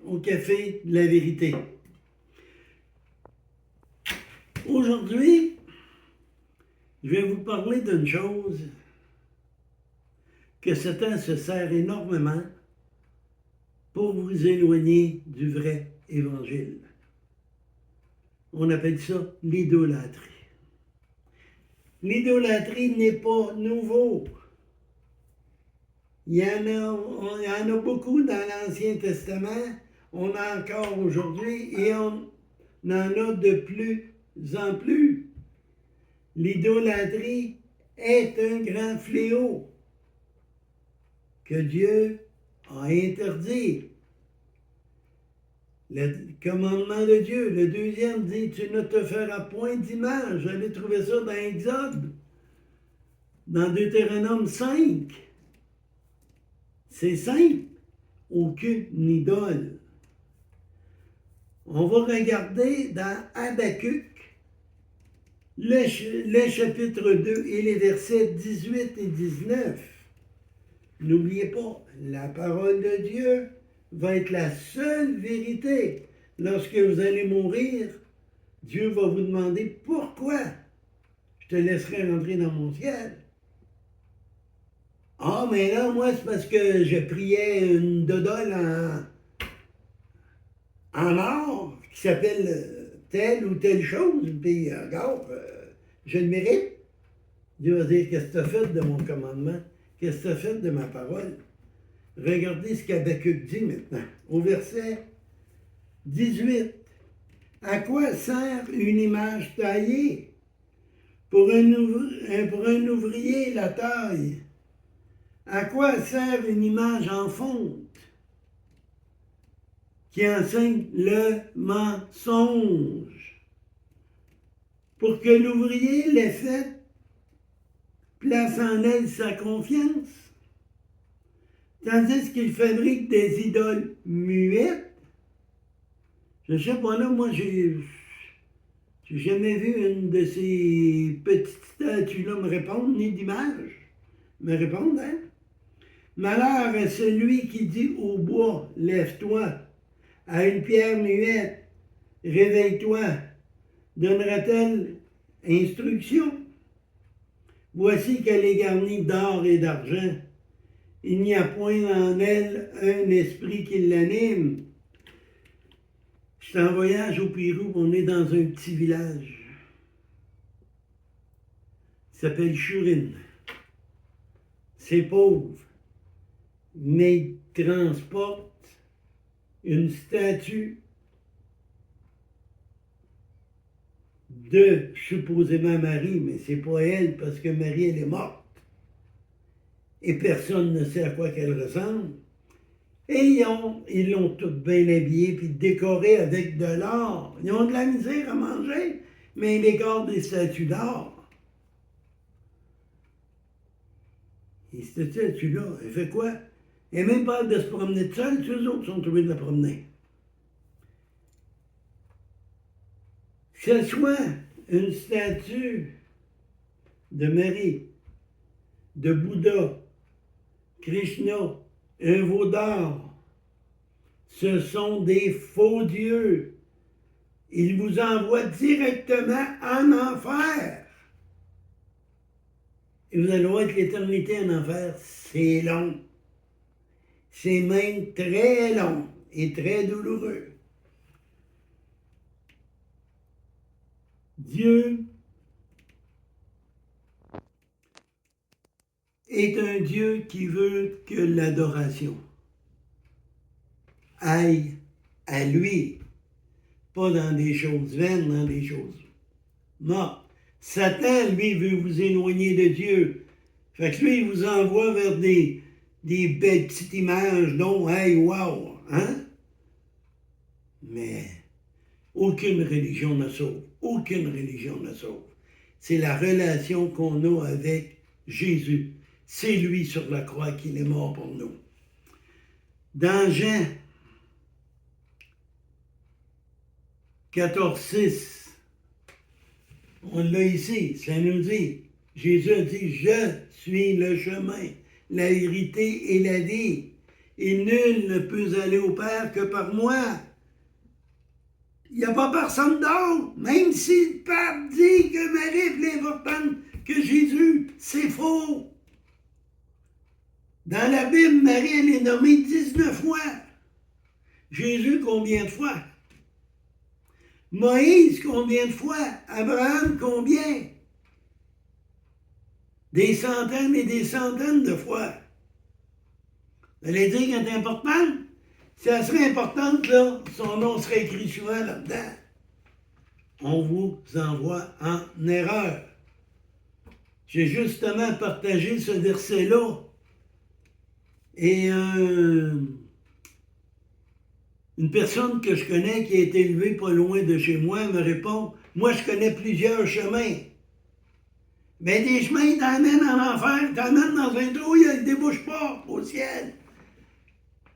Au café de la vérité. Aujourd'hui, je vais vous parler d'une chose que Satan se sert énormément pour vous éloigner du vrai évangile. On appelle ça l'idolâtrie. L'idolâtrie n'est pas nouveau. Il y en a beaucoup dans l'Ancien Testament, on a encore aujourd'hui et on en a de plus en plus. L'idolâtrie est un grand fléau que Dieu a interdit. Le commandement de Dieu, le deuxième dit, tu ne te feras point d'image. J'allais trouver ça dans Exode, dans Deutéronome 5. C'est simple, aucune idole. On va regarder dans Habakkuk, le chapitre 2 et les versets 18 et 19. N'oubliez pas, la parole de Dieu va être la seule vérité. Lorsque vous allez mourir, Dieu va vous demander pourquoi je te laisserai rentrer dans mon ciel. Ah, mais là, moi, c'est parce que je priais une dodole en or qui s'appelle telle ou telle chose, puis regarde, je le mérite. Dieu va dire, qu'est-ce que tu as fait de mon commandement? Qu'est-ce que tu as fait de ma parole? Regardez ce qu'Habakkuk dit maintenant, au verset 18. À quoi sert une image taillée? Pour un ouvrier, la taille. À quoi sert une image en fonte qui enseigne le mensonge? Pour que l'ouvrier l'ait fait, place en elle sa confiance, tandis qu'il fabrique des idoles muettes. Je ne sais pas, là, moi, j'ai jamais vu une de ces petites statues-là me répondre, ni d'image me répondre, hein? Malheur à celui qui dit au bois, lève-toi, à une pierre muette, réveille-toi, donnera-t-elle instruction? Voici qu'elle est garnie d'or et d'argent. Il n'y a point en elle un esprit qui l'anime. Je suis en voyage au Pérou, on est dans un petit village. Il s'appelle Churin. C'est pauvre, mais il transporte une statue de supposément Marie, mais c'est pas elle parce que Marie, elle est morte. Et personne ne sait à quoi qu'elle ressemble. Et ils l'ont toute bien habillée puis décorée avec de l'or. Ils ont de la misère à manger, mais ils décorent des statues d'or. Et cette statue-là, elle fait quoi? Elle n'est même pas de se promener de seule, tous les autres sont trouvés de la promener. Que ce soit une statue de Marie, de Bouddha, Krishna, un veau d'or, ce sont des faux dieux. Ils vous envoient directement en enfer. Et vous allez voir que l'éternité en enfer, c'est long. C'est même très long et très douloureux. Dieu est un Dieu qui veut que l'adoration aille à lui, pas dans des choses vaines, dans des choses mortes. Satan, lui, veut vous éloigner de Dieu. Fait que lui, il vous envoie vers des belles petites images dont, hey, wow, hein? Mais aucune religion ne sauve. Aucune religion ne sauve. C'est la relation qu'on a avec Jésus. C'est lui sur la croix qu'il est mort pour nous. Dans Jean 14,6, on l'a ici, ça nous dit, Jésus a dit, je suis le chemin, la vérité et la vie. et nul ne peut aller au Père que par moi. Il n'y a pas personne d'autre, même si le pape dit que Marie est plus importante que Jésus, c'est faux. Dans la Bible, Marie, elle est nommée 19 fois. Jésus, combien de fois? Moïse, combien de fois? Abraham, combien? Des centaines et des centaines de fois. Vous allez dire qu'elle est importante? Si elle serait importante, là, son nom serait écrit souvent là-dedans. On vous envoie en erreur. J'ai justement partagé ce verset-là. Et une personne que je connais qui a été élevée pas loin de chez moi me répond, moi je connais plusieurs chemins. Mais des chemins t'amènent en enfer, t'amènent dans un trou, il ne débouche pas au ciel.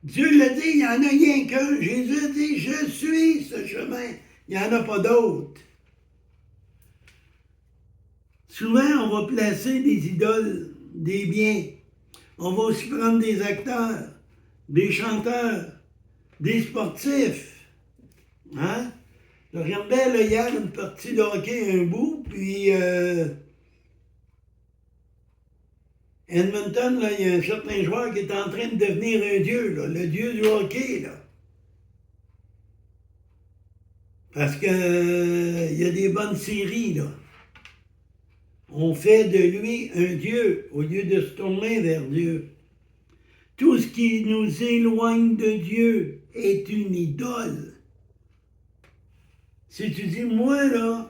Dieu l'a dit, il n'y en a rien qu'un. Jésus a dit, je suis ce chemin. Il n'y en a pas d'autre. Souvent, on va placer des idoles, des biens. On va aussi prendre des acteurs, des chanteurs, des sportifs. Hein? Je regardais là, hier une partie de hockey un bout, puis Edmonton, là, il y a un certain joueur qui est en train de devenir un dieu, là, le dieu du hockey. Là. Parce que il y a des bonnes séries. Là. On fait de lui un dieu au lieu de se tourner vers Dieu. Tout ce qui nous éloigne de Dieu est une idole. Si tu dis, moi, là,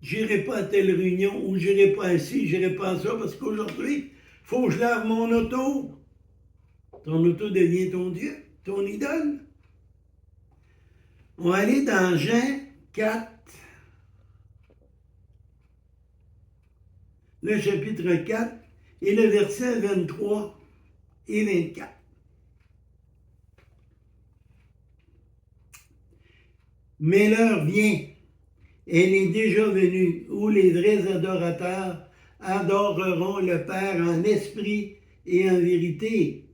j'irai pas à telle réunion, ou j'irai pas ici, j'irai pas à ça, parce qu'aujourd'hui, il faut que je lave mon auto. Ton auto devient ton Dieu, ton idole. On va aller dans Jean 4, le chapitre 4, et le verset 23 et 24. Mais l'heure vient, elle est déjà venue, où les vrais adorateurs adoreront le Père en esprit et en vérité,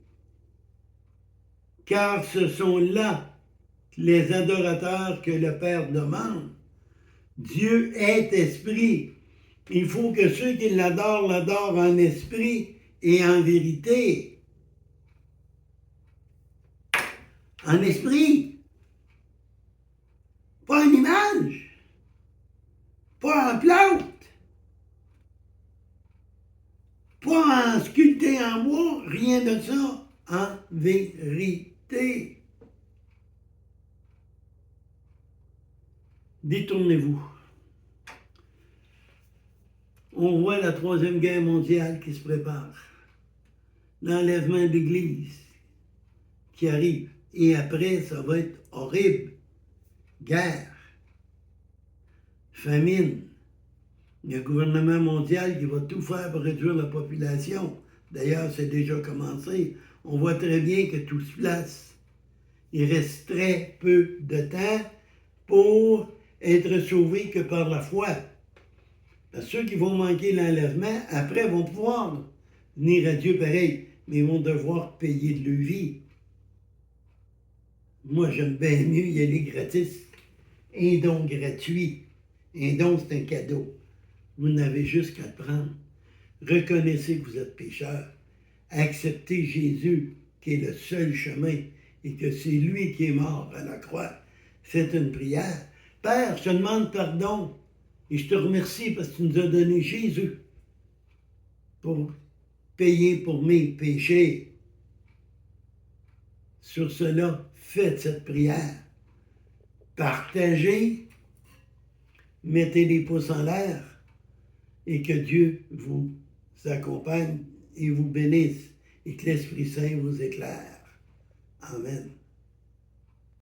car ce sont là les adorateurs que le Père demande. Dieu est esprit. Il faut que ceux qui l'adorent en esprit et en vérité. En esprit. Pas en image. Pas en plâtre. Pas en sculpté en bois. Rien de ça. En vérité. Détournez-vous. On voit la Troisième Guerre mondiale qui se prépare. L'enlèvement de l'Église qui arrive. Et après, ça va être horrible. Guerre. Famine. Il y a un gouvernement mondial qui va tout faire pour réduire la population. D'ailleurs, c'est déjà commencé. On voit très bien que tout se place. Il reste très peu de temps pour être sauvés que par la foi. Parce que ceux qui vont manquer l'enlèvement, après, vont pouvoir venir à Dieu pareil, mais ils vont devoir payer de leur vie. Moi, j'aime bien mieux y aller gratis. Un don gratuit. Un don, c'est un cadeau. Vous n'avez juste qu'à le prendre. Reconnaissez que vous êtes pécheur. Acceptez Jésus, qui est le seul chemin, et que c'est lui qui est mort à la croix. Faites une prière. Père, je te demande pardon, et je te remercie parce que tu nous as donné Jésus pour payer pour mes péchés. Sur cela, faites cette prière. Partagez, mettez les pouces en l'air, et que Dieu vous accompagne et vous bénisse, et que l'Esprit Saint vous éclaire. Amen.